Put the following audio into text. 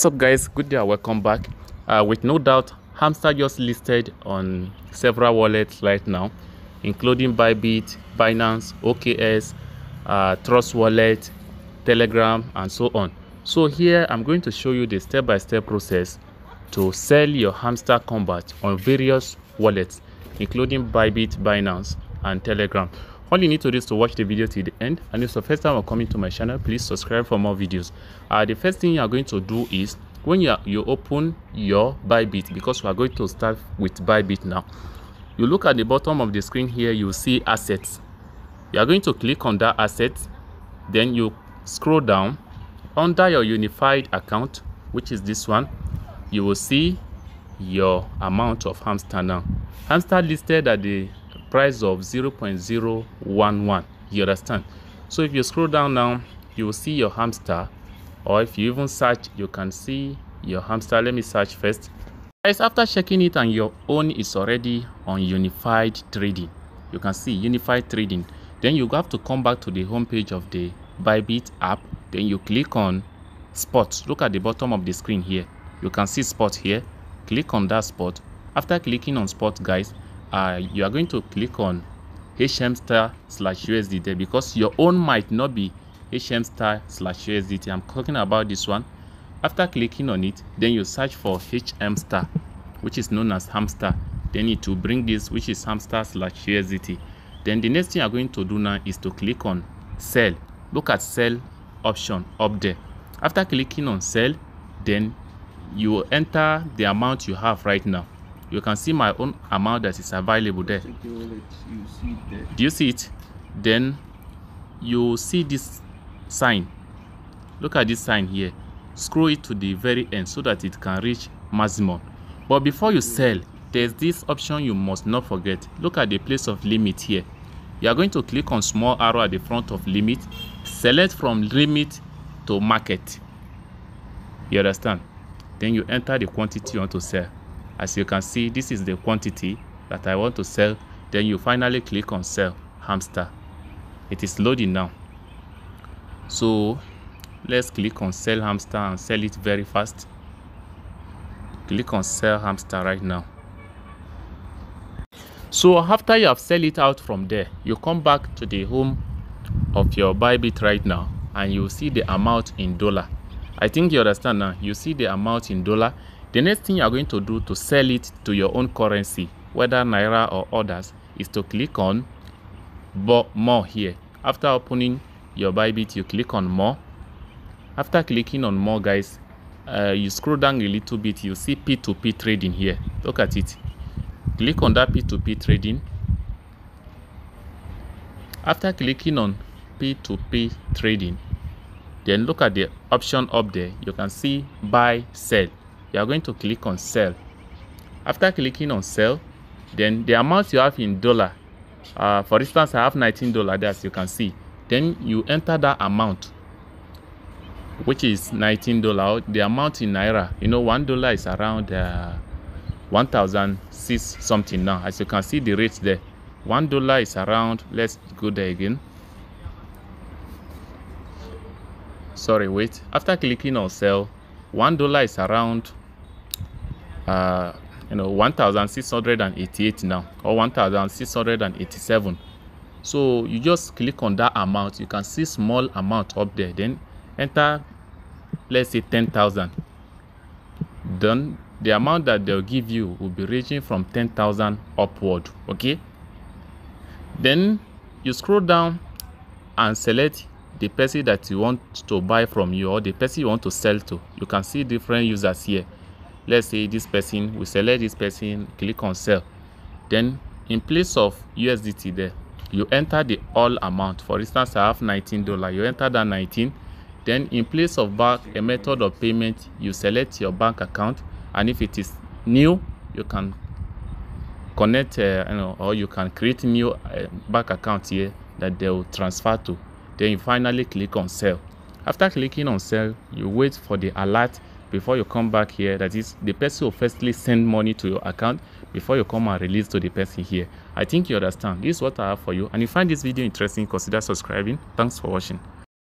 What's up guys, good day, welcome back. With no doubt, Hamster just listed on several wallets right now, including Bybit, Binance, OKS, Trust Wallet, Telegram, and so on. So here I'm going to show you the step-by-step process to sell your Hamster Kombat on various wallets, including Bybit, Binance, and Telegram. All you need to do is to watch the video till the end, and if it's the first time you're coming to my channel, please subscribe for more videos. The first thing you are going to do is when you open your Bybit, because we are going to start with Bybit now. You look at the bottom of the screen here, you will see assets. You are going to click on that asset, then you scroll down under your unified account, which is this one. You will see your amount of Hamster now. Hamster listed at the price of 0.011. You understand? So if you scroll down now, you will see your Hamster, or if you even search, you can see your Hamster. Let me search first. Guys, after checking it and your own is already on unified trading, you can see unified trading, then you have to come back to the home page of the Bybit app. Then you click on spot. Look at the bottom of the screen here, you can see spot here. Click on that spot. After clicking on spot, guys, you are going to click on HMSTER/USD there, because your own might not be HMSTER/USDT. I'm talking about this one. After clicking on it, then you search for HMSTER, which is known as Hamster. Then it will bring this, which is Hamster/USDT. Then the next thing you're going to do now is to click on sell. Look at sell option up there. After clicking on sell, then you will enter the amount you have right now. You can see my own amount that is available there. Do you see it? Then you see this sign. Look at this sign here. Scroll it to the very end so that it can reach maximum. But before you sell, there's this option you must not forget. Look at the place of limit here. You are going to click on small arrow at the front of limit. Select from limit to market. You understand? Then you enter the quantity you want to sell. As you can see, this is the quantity that I want to sell. Then you finally click on sell Hamster. It is loading now. So let's click on sell Hamster and sell it very fast. Click on sell Hamster right now. So after you have sell it out from there, you come back to the home of your Bybit right now, and you see the amount in dollar. I think you understand now. You see the amount in dollar. The next thing you are going to do to sell it to your own currency, whether Naira or others, is to click on more here. After opening your Bybit, you click on more. After clicking on more, guys, you scroll down a little bit, you see P2P trading here. Look at it. Click on that P2P trading. After clicking on P2P trading, then look at the option up there. You can see buy, sell. You are going to click on sell. After clicking on sell, then the amount you have in dollar, for instance, I have $19 there, as you can see. Then you enter that amount, which is $19. The amount in Naira, you know, $1 is around 1,006 something now. As you can see the rates there, $1 is around, let's go there again. Sorry, wait. After clicking on sell, $1 is around 1,688 now, or 1,687. So you just click on that amount. You can see small amount up there. Then enter, let's say 10,000. Then the amount that they'll give you will be ranging from 10,000 upward. Okay. Then you scroll down and select the person that you want to buy from you, or the person you want to sell to. You can see different users here. Let's say this person, we select this person, click on sell. Then in place of USDT there, you enter the all amount. For instance, I have $19. You enter that 19. Then in place of bank, a method of payment, you select your bank account, and if it is new, you can connect or you can create new bank account here that they will transfer to. Then you finally click on sell. After clicking on sell, you wait for the alert before you come back here. That is, the person will firstly send money to your account before you come and release to the person here. I think you understand. This is what I have for you, and if you find this video interesting, consider subscribing. Thanks for watching.